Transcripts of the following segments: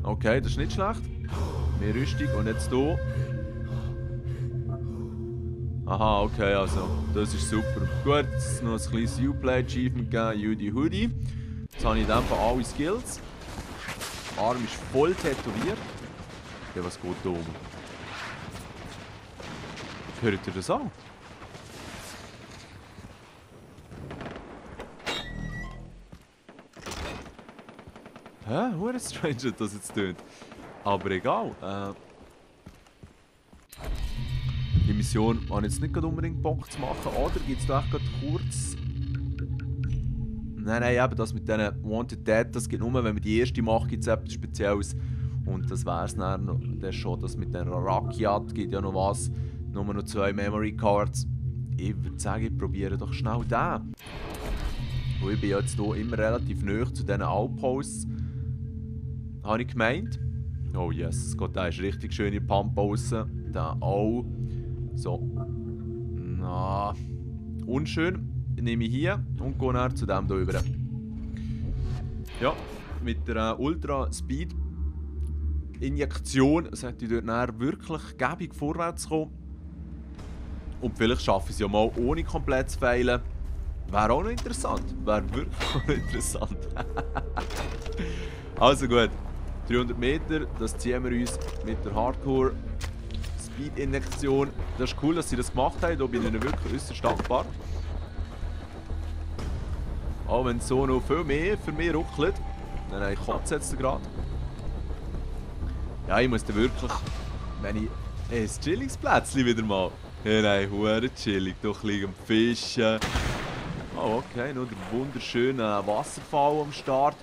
Okay, das ist nicht schlecht. Mehr Rüstung und jetzt hier. Aha, okay, also, das ist super. Gut, jetzt noch ein kleines Uplay-Achievement gegeben, Judy Hoodie. Jetzt habe ich in dem Fall alle Skills. Arm ist voll tätowiert. Ja, was geht da oben? Hört ihr das an? Hä? Hure strange, das jetzt tönt. Aber egal. Die Mission habe ich jetzt nicht unbedingt Bock zu machen. Oder gibt es da echt kurz... Nein, eben das mit diesen Wanted Dead, das geht nur, wenn man die erste macht, gibt es etwas Spezielles. Und das wäre es dann schon. Das mit der Rakiat gibt ja noch was. Nur noch 2 Memory Cards. Ich würde sagen, ich probiere doch schnell den. Und ich bin jetzt hier immer relativ nahe zu diesen Outposts. Habe ich gemeint. Oh yes, Gott, der ist richtig schön in der Pump aussen. Der auch. So. Na. Unschön. Nehme ich hier und gehe dann zu dem hier rüber. Ja, mit der Ultra Speed Injektion sollte ich dort dann wirklich gäbig vorwärts kommen. Und vielleicht schaffe ich es ja mal ohne komplett zu failen. Wäre auch noch interessant. Wäre wirklich auch noch interessant. Also gut. 300 Meter, das ziehen wir uns mit der Hardcore Speed Injektion. Das ist cool, dass sie das gemacht haben. Da bin ich wirklich äußerst dankbar. Auch wenn es so noch viel mehr für mich ruckelt. Nein, ich kotze jetzt gerade. Ja, ich muss dann wirklich, wenn ich... Hey, ein chilliges Plätzchen wieder mal. Ja, nein, hure chillig. Doch liegen Fische. Oh, okay, noch der wunderschöne Wasserfall am Start.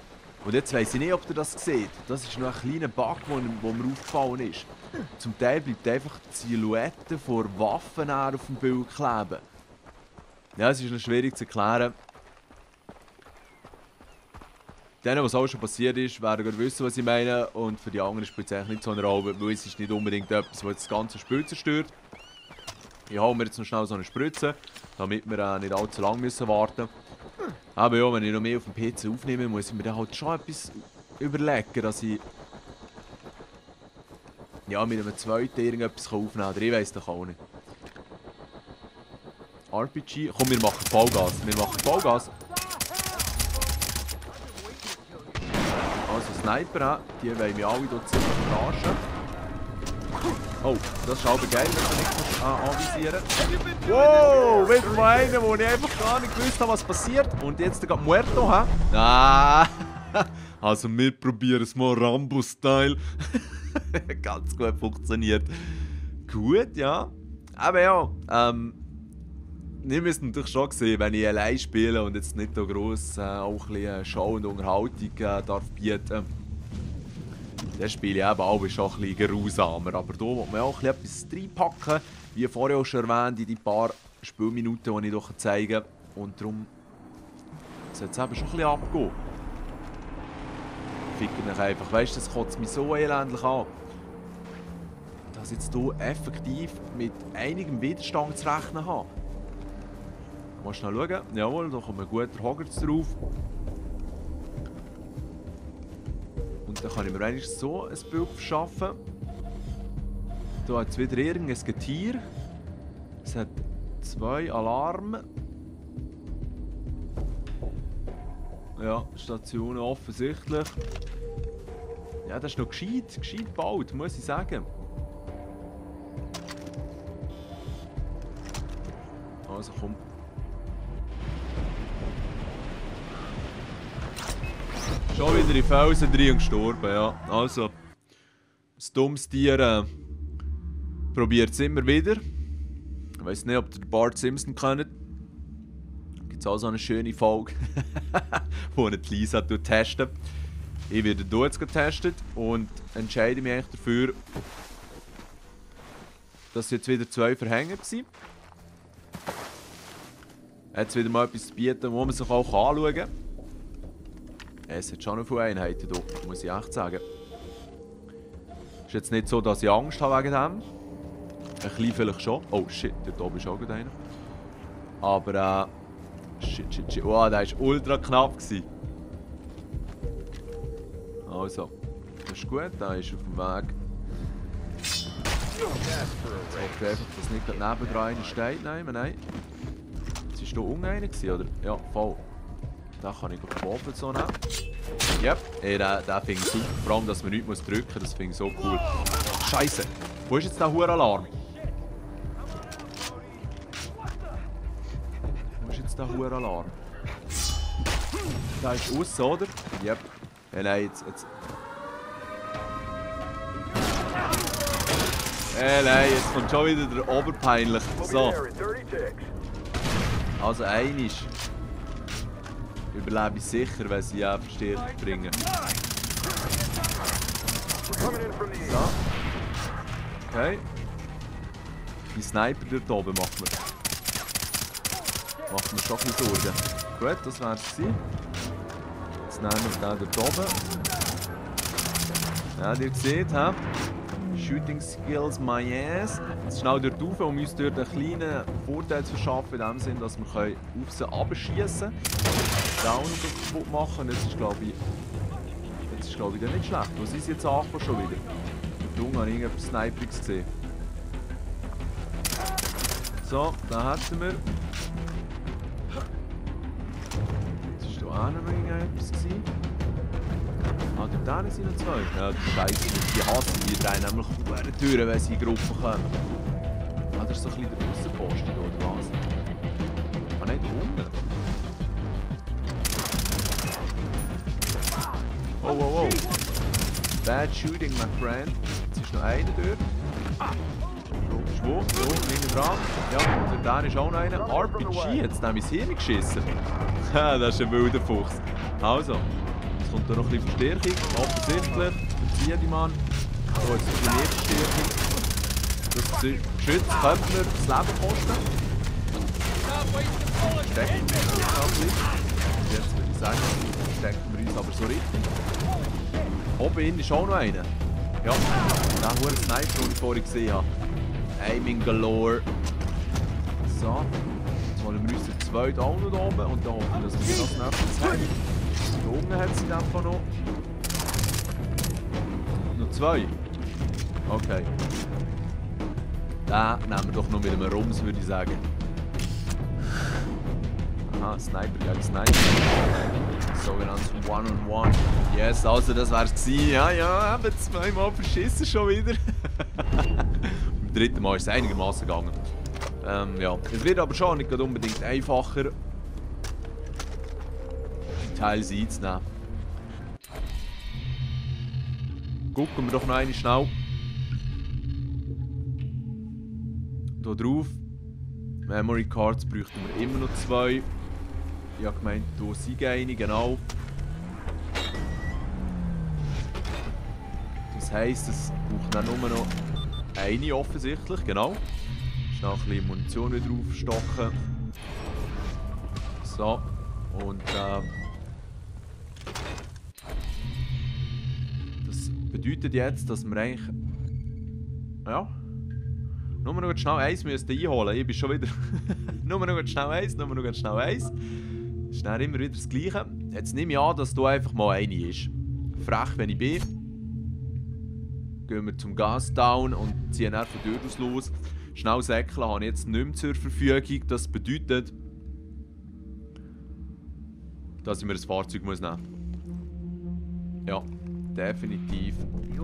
Und jetzt weiss ich nicht, ob ihr das seht. Das ist noch ein kleiner Bug, der mir aufgefallen ist. Zum Teil bleibt einfach die Silhouette von Waffen auf dem Bild kleben. Ja, es ist noch schwierig zu erklären. Denen, was auch schon passiert ist, werden wissen, was ich meine. Und für die anderen spielt es eigentlich nicht so eine Rolle, weil es ist nicht unbedingt etwas, was das ganze Spiel zerstört. Ich hole mir jetzt noch schnell so eine Spritze, damit wir nicht allzu lange warten müssen. Aber ja, wenn ich noch mehr auf dem PC aufnehme, muss ich mir dann halt schon etwas überlegen, dass ich ja, mit einem zweiten irgendetwas aufnehmen kann. Oder ich weiss doch auch nicht. RPG. Komm, wir machen Vollgas. Wir machen Vollgas. Also Sniper, die wollen mich alle hier ziemlich verarschen. Oh, das ist aber geil, dass man nicht anvisieren kann. Wow, wieder mal einer, wo ich einfach gar nicht gewusst habe, was passiert. Und jetzt geht Muerto, hä? Ah, also wir probieren es mal Rambo-Style. Ganz gut funktioniert. Gut, ja. Aber ja, wir müssen natürlich schon sehen, wenn ich allein spiele und jetzt nicht so gross auch ein bisschen Show und Unterhaltung darf bieten. Das spiele ich eben auch schon ein bisschen geruhsamer. Aber hier muss man auch etwas reinpacken. Wie vorher auch schon erwähnt, in die paar Spielminuten, die ich hier zeigen kann. Und darum sollte es eben schon ein bisschen abgehen. Ich ficke mich einfach. Weißt du, das kotzt mich so elendlich an. Dass ich jetzt hier effektiv mit einigem Widerstand zu rechnen habe. Mal schnell schauen. Jawohl, da kommt ein guter Hogwarts drauf. Und dann kann ich mir eigentlich so ein Bild verschaffen. Hier hat es wieder irgendein Getier. Es hat 2 Alarme. Ja, Stationen offensichtlich. Ja, das ist noch gescheit gebaut, muss ich sagen. Also komm. Schon wieder in Felsen drin und gestorben, ja. Also, das dummes Tier probiert es immer wieder. Ich weiss nicht, ob ihr Bart Simpson kennt. Gibt es auch so eine schöne Folge, wo die Lisa testet. Ich werde hier jetzt getestet und entscheide mich eigentlich dafür, dass jetzt wieder 2 Verhänger waren. Jetzt wieder mal etwas zu bieten, wo man sich auch anschauen kann. Es hat schon noch viele Einheiten hier, muss ich echt sagen. Es ist jetzt nicht so, dass ich Angst habe wegen dem. Ein bisschen vielleicht schon. Oh shit, dort oben ist auch gerade einer. Aber shit. Oh, der war ultra knapp gewesen. Also. Das ist gut, der ist auf dem Weg. Jetzt hoffe ich einfach, dass nicht gerade nebendran einer steht. Nein. Jetzt war da unten einer, oder? Ja, voll. Den kann ich die Waffe so nehmen. Yep, ey, den finde ich super. Vor allem, dass man nichts drücken muss, das finde ich so cool. Scheiße! Wo ist jetzt der Huralarm? Wo ist jetzt der Huralarm? Der ist aus, oder? Yep. Ja, nein, jetzt... Nein, jetzt kommt schon wieder der Oberpeinlich. So. Also einisch. Überlebe ich sicher, wenn sie ja Verstärkung bringen. So. Okay. Die Sniper dort oben macht mir schon ein bisschen Sorgen. Gut, das wär's gewesen. Jetzt nehmen wir den dort oben. Ja, ihr seht, hä? Shooting Skills, my ass. Jetzt schnell dort rauf, um uns dort einen kleinen Vorteil zu verschaffen, in dem Sinne, dass wir auf sie runterschiessen können. Down kaputt machen. Jetzt ist, glaube ich, dann nicht schlecht. Wo sind sie jetzt angekommen schon wieder? Da unten habe ich irgendetwas Sniperiges gesehen. So, da hätten wir. Jetzt war da auch noch irgendetwas gewesen. Ah, dort sind noch zwei. Ja, die Scheiße, die hassen die drei nämlich vor den Türen, wenn sie in Gruppen kommen. Ah, das ist so ein bisschen der Aussenposten oder was? Ah, nein, da unten. Oh. Bad shooting, my friend. Jetzt ist noch einer dort. Schwupp, hinten dran. Ja, dort ist auch noch einer. RPG, jetzt nehme ich das Hirn geschissen. Das ist ein wilder Fuchs. Also. Jetzt kommt da noch ein bisschen Verstärkung, offensichtlich. Verziehe die Mann. So, jetzt ist die nächste Verstärkung. Das Geschütz könnte mir das Leben kosten. Stecken wir uns jetzt würde ich sagen, stecken wir uns aber so richtig. Oben innen ist auch noch einer. Ja, der hohe Sniper, den ich vorhin gesehen habe. Aiming galore. So, jetzt holen wir uns den zweiten auch noch da oben und dann hoffen wir, dass wir das nächstes haben. Da unten hat sie einfach noch. Noch zwei. Okay. Den nehmen wir doch noch mit einem Rums, würde ich sagen. Aha, Sniper gegen Sniper. Sogenanntes One-on-One. Yes, also das wär's gewesen. Ja, eben zweimal verschissen schon wieder. Beim dritten Mal ist es einigermaßen gegangen. Ja, es wird aber schon nicht unbedingt einfacher, die Teils einzunehmen. Gucken wir doch noch eine schnell. Hier drauf. Memory Cards bräuchten wir immer noch zwei. Ich habe gemeint, hier sind eine, genau. Das heisst, es braucht dann nur noch eine offensichtlich, genau. Schnell ein bisschen Munition wieder aufstocken. So. Und das bedeutet jetzt, dass wir eigentlich... Ja. Nur noch schnell eins müssten einholen. Ich bin schon wieder... nur noch schnell eins. Ist dann immer wieder das Gleiche. Jetzt nehme ich an, dass hier einfach mal eine ist. Frech, wenn ich bin. Gehen wir zum Gas down und ziehen dann von dort aus los. Schnell säckeln habe ich jetzt nicht mehr zur Verfügung. Das bedeutet, dass ich mir ein Fahrzeug nehmen muss. Ja, definitiv. Ich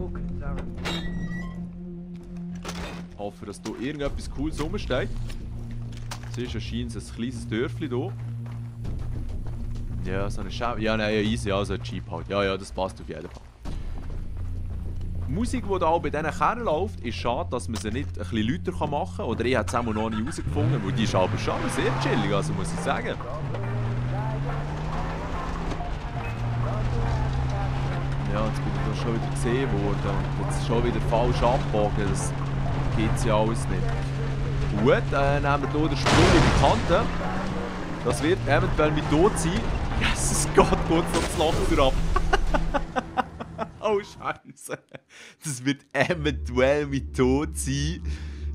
hoffe, dass hier irgendetwas Cooles rumsteht. Es ist anscheinend ein kleines Dörfli hier. Ja, so eine Schau. Ja, nein, easy, also ein Jeep halt. Ja, das passt auf jeden Fall. Die Musik, die hier bei diesen Kernen läuft, ist schade, dass man sie nicht ein bisschen lauter machen kann. Oder ich habe es auch noch nicht herausgefunden, weil die ist aber schon sehr chillig, also muss ich sagen. Ja, jetzt bin ich da schon wieder gesehen worden und jetzt schon wieder falsch abgebogen. Das gibt es ja alles nicht. Gut, dann nehmen wir hier den Sprung in die Kante. Das wird eventuell mit tot sein. Jesus Gott, kurz noch das Loch wieder ab. Oh Scheiße. Das wird eventuell mit tot sein.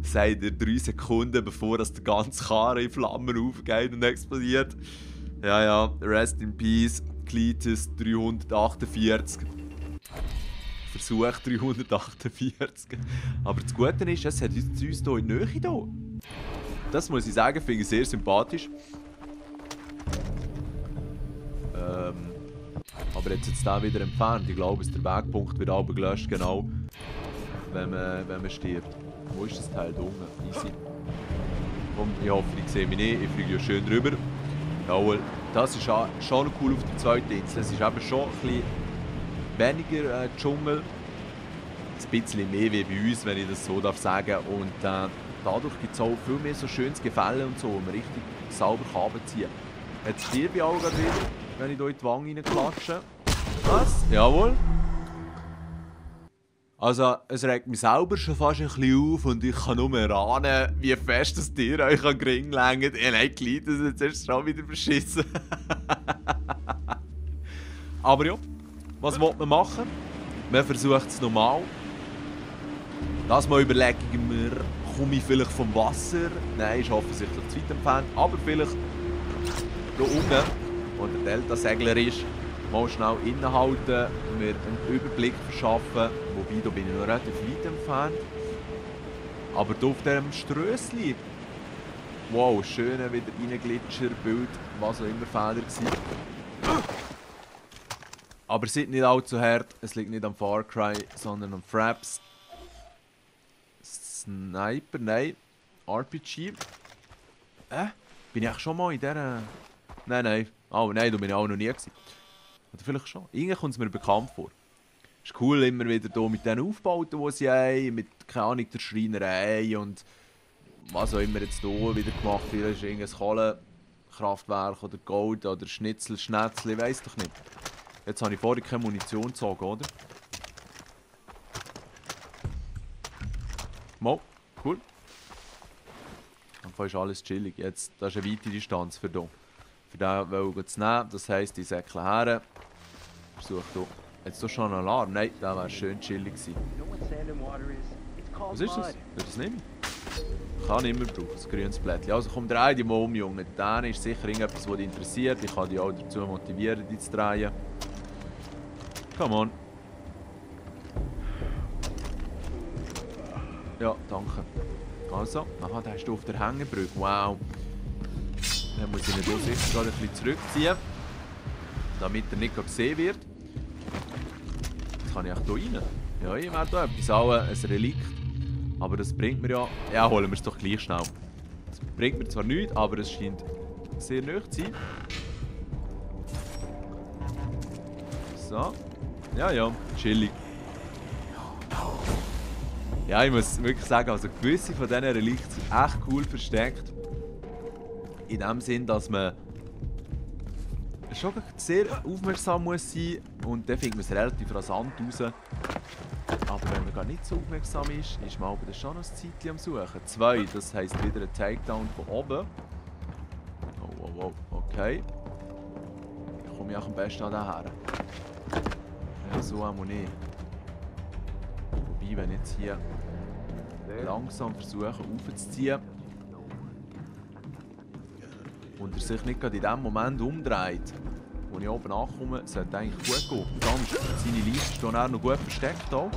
Sagt er 3 Sekunden, bevor das der ganze Karre in Flammen aufgeht und explodiert. Ja, rest in peace. Cletus 348. Versuch 348. Aber das Gute ist, es hat uns hier in der Nähe hier. Das muss ich sagen, finde ich sehr sympathisch. Aber jetzt ist es wieder entfernt. Ich glaube, der Wegpunkt wird aber gelöscht, genau. Wenn man stirbt. Wo ist das Teil da unten? Easy. Und ich hoffe, ich sehe mich nicht. Ich fliege ja schön drüber. Jawohl. Das ist schon cool auf der zweiten Insel. Es ist eben schon ein bisschen weniger Dschungel. Ein bisschen mehr wie bei uns, wenn ich das so darf sagen. Und dadurch gibt es auch viel mehr so schönes Gefälle und so, wo man richtig sauber runterziehen kann. Jetzt stirbe ich auch gerade wieder, wenn ich hier in die Wange reinklatsche. Was? Jawohl. Also, es regt mich selber schon fast ein bisschen auf und ich kann nur erahnen, wie fest das Tier euch an den Ring lenkt. Nein, Glied, das ist jetzt schon wieder beschissen. Aber ja, was will man machen? Man versucht es normal. Das mal überlege ich mir, komme ich vielleicht vom Wasser? Nein, ist offensichtlich zu weit entfernt. Aber vielleicht hier unten, wo der Delta-Segler ist, mal schnell innehalten, mir einen Überblick verschaffen. Wobei, da bin ich noch relativ weit entfernt. Aber hier auf diesem Strössli. Wow, schöner wieder Reinglitscher, Bild, was auch immer Fehler war. Aber es ist nicht allzu hart. Es liegt nicht am Far Cry, sondern am Fraps. Sniper, nein. RPG. Bin ich schon mal in dieser... Nein. Oh nein, da bin ich auch noch nie gewesen. Oder vielleicht schon. Irgendwie kommt es mir bekannt vor. Ist cool, immer wieder hier mit den Aufbauten, die sie haben, mit, keine Ahnung, der Schreinerei und was auch immer jetzt hier wieder gemacht wird. Ist irgendein Kohlekraftwerk oder Gold oder Schnitzel, ich weiss doch nicht. Jetzt habe ich vorher keine Munition gezogen, oder? Mo, cool. Dann ist alles chillig. Jetzt, das ist eine weite Distanz für hier. Für den zu nehmen, das heisst, ich säckle her. Versuche hier. Jetzt ist schon ein Alarm. Nein, der wäre schön chillig gewesen. Was ist das? Will das nehmen? Kann immer brauchen, das grünes Blättchen. Also komm, dreh dich mal um, Junge. Dann ist sicher irgendetwas, was dich interessiert. Ich kann dich auch dazu motivieren, dich zu drehen. Come on. Ja, danke. Also, aha, da hast du auf der Hängebrücke. Wow. Dann muss ich ihn hier sicher gerade ein bisschen zurückziehen, damit er nicht gesehen wird. Jetzt kann ich auch hier rein. Ja, ich wäre hier etwas, auch ein Relikt. Aber das bringt mir ja... Ja, holen wir es doch gleich schnell. Das bringt mir zwar nichts, aber es scheint sehr nahe zu sein. So. Ja, chillig. Ja, ich muss wirklich sagen, also gewisse von diesen Relikten sind echt cool versteckt. In dem Sinn, dass man schon sehr aufmerksam muss sein und dann findet man es relativ rasant raus. Aber wenn man gar nicht so aufmerksam ist, ist man aber schon noch ein Zeitchen am Suchen. 2, das heisst wieder ein Takedown von oben. Oh, okay. Dann komme ich auch am besten an den her. Ja, so auch nicht. Wobei, wenn ich jetzt hier langsam versuche aufzuziehen und er sich nicht gerade in dem Moment umdreht, wo ich oben ankomme, sollte eigentlich gut gehen. Dann ist seine Leiste auch noch gut versteckt. Hier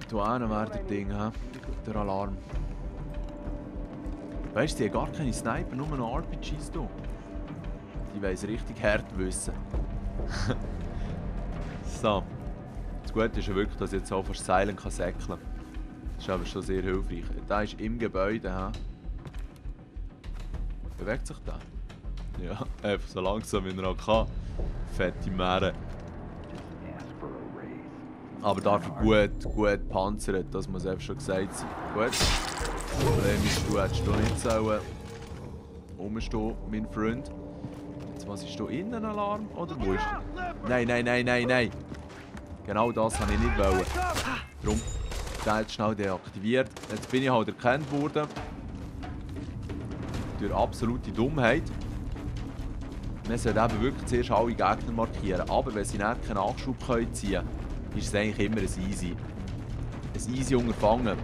hinten wäre der Ding, der Alarm. Weißt du, die haben gar keine Sniper, nur noch RPGs hier. Die wollen es richtig hart wissen. So. Das Gute ist ja wirklich, dass ich jetzt auch fast seilen kann säckeln. Das ist aber schon sehr hilfreich. Der ist im Gebäude. Bewegt sich der? Ja, einfach so langsam wie er auch kann. Fette Mähre. Aber dafür gut panzert, das muss einfach schon gesagt sein. Gut. Problem ist, du hättest hier nicht sollen rumstehen, mein Freund. Jetzt, was ist hier innen, Alarm? Oder wo ist der? Nein. Genau das wollte ich nicht wollen. Darum, der hat schnell deaktiviert. Jetzt bin ich halt erkannt worden. Durch absolute Dummheit. Man sollte eben wirklich zuerst alle Gegner markieren. Aber wenn sie nicht keinen Nachschub ziehen können, ist es eigentlich immer ein easy Unterfangen.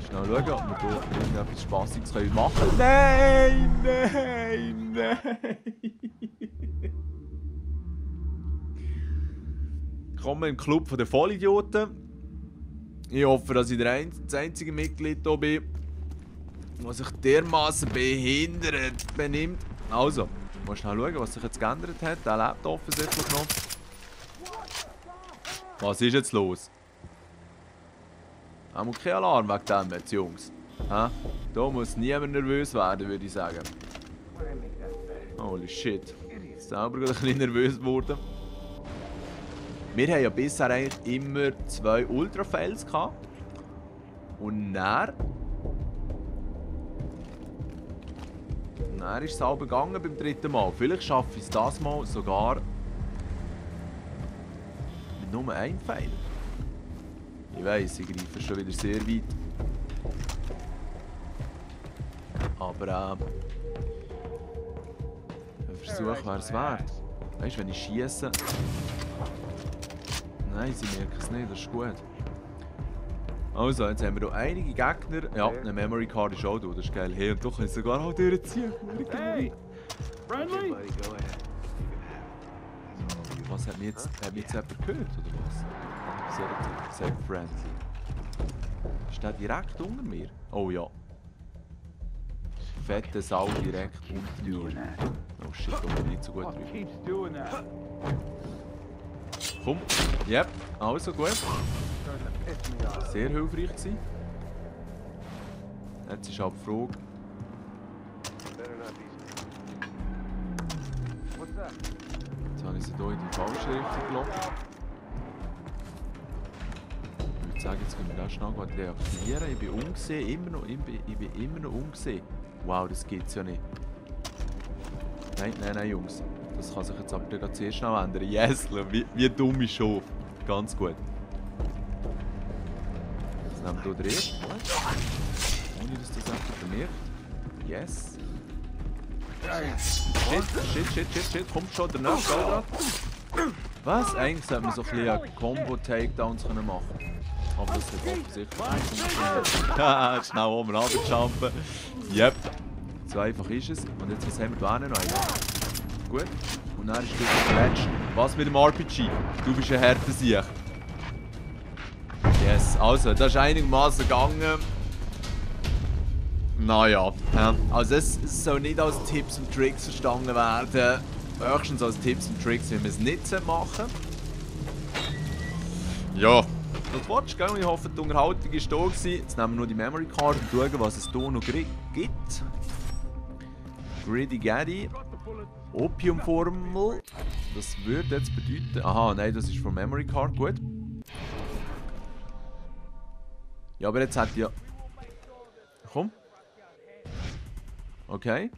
Schnell schauen, ob wir hier irgendetwas Spassiges machen können. Nein, nein, nein. Kommen wir im Club der Vollidioten. Ich hoffe, dass ich das einzige Mitglied hier bin, das sich dermaßen behindert benimmt. Also, ich muss schnell schauen, was sich jetzt geändert hat. Der lebt offensichtlich noch. Was ist jetzt los? Haben wir keinen Alarm wegen dem jetzt, Jungs? Ha? Da muss niemand nervös werden, würde ich sagen. Holy shit. Ich bin selber gerade ein bisschen nervös geworden. Wir haben ja bisher eigentlich immer 2 Ultra-Fails gehabt. Und dann ist es auch gegangen beim 3. Mal. Vielleicht schaffe ich es das Mal sogar mit nur 1 Fail. Ich weiss, ich greife schon wieder sehr weit. Aber ein Versuch wäre es wert. Weißt du, wenn ich schiesse. Nein, sie merken es nicht, das ist gut. Also, jetzt haben wir hier einige Gegner. Ja, eine Memory Card ist auch da, das ist geil. Hey, und doch können sie sogar auch durchziehen. Hey! Friendly! Was hat mich jetzt jemand gehört, oder was? Sehr friendly. Ist der direkt unter mir? Oh ja. Fette Sau direkt unter mir. Oh shit, da bin ich nicht so gut drüber. Komm, yep, also gut. Sehr hilfreich gewesen. Jetzt ist halt die Frage. Jetzt habe ich sie hier in die falsche Richtung gelockt. Ich würde sagen, jetzt können wir das schnell reaktivieren. Ich bin ungesehen, ich bin immer noch ungesehen. Wow, das geht's ja nicht. Nein, Jungs. Das kann sich jetzt aber sehr schnell ändern. Yes, wie dumm ist schon. Ganz gut. Jetzt nehmen wir hier den ersten. Ohne dass das einfach bemerkt. Yes. Shit. Kommt schon, der nächste gerade. Was? Eigentlich sollte man so ein bisschen Combo-Takedowns machen. Aber das hat offensichtlich nicht funktioniert. Schnell oben runterjumpen. Yep. So einfach ist es. Und jetzt, was haben wir da noch? Gut. Und dann ist der letzte. Was mit dem RPG? Du bist ein harter Sieg. Yes, also, das ist einigermaßen gegangen. Naja, also es soll nicht als Tipps und Tricks verstanden werden. Höchstens als Tipps und Tricks, wie man es nicht machen. Ja, das war's, gell? Ich hoffe, die Unterhaltung war da gewesen. Jetzt nehmen wir noch die Memory Card und schauen, was es hier noch gibt. Gritty Gaddy. Opiumformel. Das würde jetzt bedeuten... Aha, nein, das ist von Memory Card, gut. Ja, aber jetzt hat ja... Komm. Okay.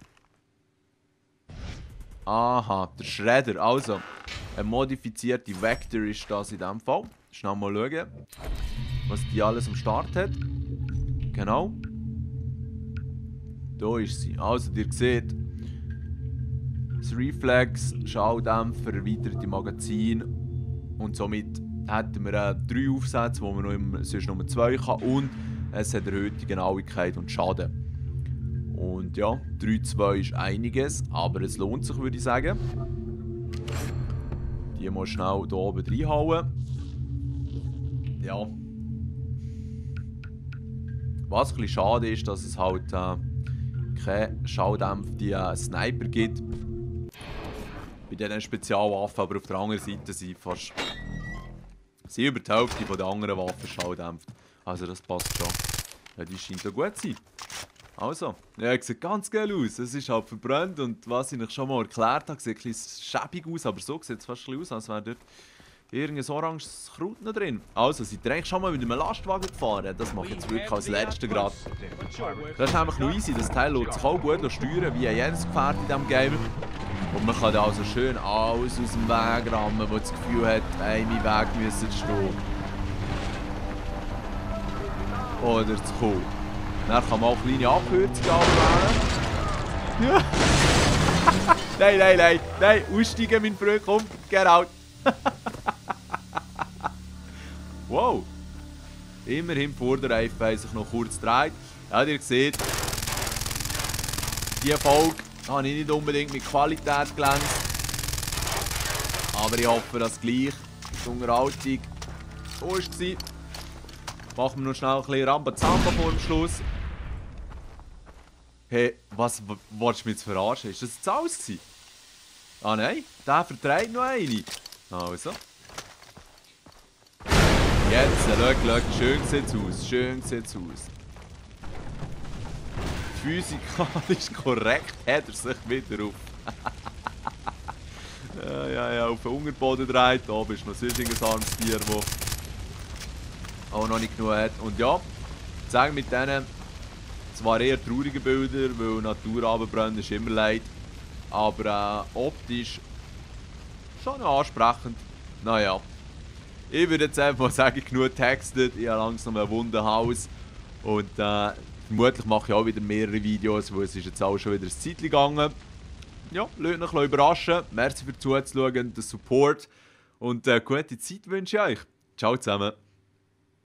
Aha, der Shredder. Also, eine modifizierte Vector ist das in diesem Fall. Schnell mal schauen, was die alles am Start hat. Genau. Da ist sie. Also, ihr seht, das Reflex, Schalldämpfer, erweiterte Magazin. Und somit hätten wir 3 Aufsätze, wo man sonst nur 2 kann. Und es hat erhöhte Genauigkeit und Schaden. Und ja, 3-2 ist einiges, aber es lohnt sich, würde ich sagen. Die mal schnell hier oben reinhauen. Ja. Was ein bisschen schade ist, dass es halt keine schalldämpfende Sniper gibt. Bei diesen Spezialwaffen, aber auf der anderen Seite sind fast über die Hälfte der anderen Waffen schalldämpft. Also das passt schon. Ja, die scheint ja gut zu sein. Also, ja, sieht ganz geil aus. Es ist halt verbrannt und was ich euch schon mal erklärt habe, sieht ein bisschen schäbig aus, aber so sieht es fast ein bisschen aus, als wäre dort irgendein oranges Kraut noch drin. Also, seid ihr eigentlich schon mal mit einem Lastwagen gefahren? Das mache ich jetzt wirklich als letzter gerade. Das ist nämlich noch easy, das Teil lässt sich auch gut steuern, wie jedes Gefährt in diesem Game. Und man kann da also schön alles aus dem Weg rammen, wo das Gefühl hat, hey, mein Weg müsste stehen. Oder zu kommen. Dann kann man auch kleine Abkürzungen anwählen. Ja. Nein, aussteigen, mein Freund, komm, get out. Wow. Immerhin vor der Reifen haben sich noch kurz gedreht. Ja, ihr seht, diese Folge habe ich nicht unbedingt mit Qualität glänzt. Aber ich hoffe, dass gleich die Unterhaltung so war. Machen wir noch schnell ein bisschen Rambazamba vor dem Schluss. Hey, was wolltest du mich jetzt verarschen? Ist das jetzt alles gewesen? Ah nein, der vertreibt noch eine. Also. Jetzt, schau, schön sieht's aus, schön sieht's aus. Physikalisch korrekt hat er sich wieder auf. ja, auf den Unterboden dreht. Da bist du noch sonst ein armes Tier, das auch noch nicht genug hat. Und ja, ich sage mit denen zwar eher traurige Bilder, weil Natur runterbrennen ist immer leid. Aber optisch schon ansprechend. Naja. Ich würde jetzt einfach mal sagen, genug getextet. Ich habe langsam ein Wundenhaus. Und vermutlich mache ich auch wieder mehrere Videos, weil es ist jetzt auch schon wieder ein Zeitchen gegangen. Ja, lasst euch überraschen. Merci fürs Zuzuschauen, den Support. Und gute Zeit wünsche ich euch. Ciao zusammen.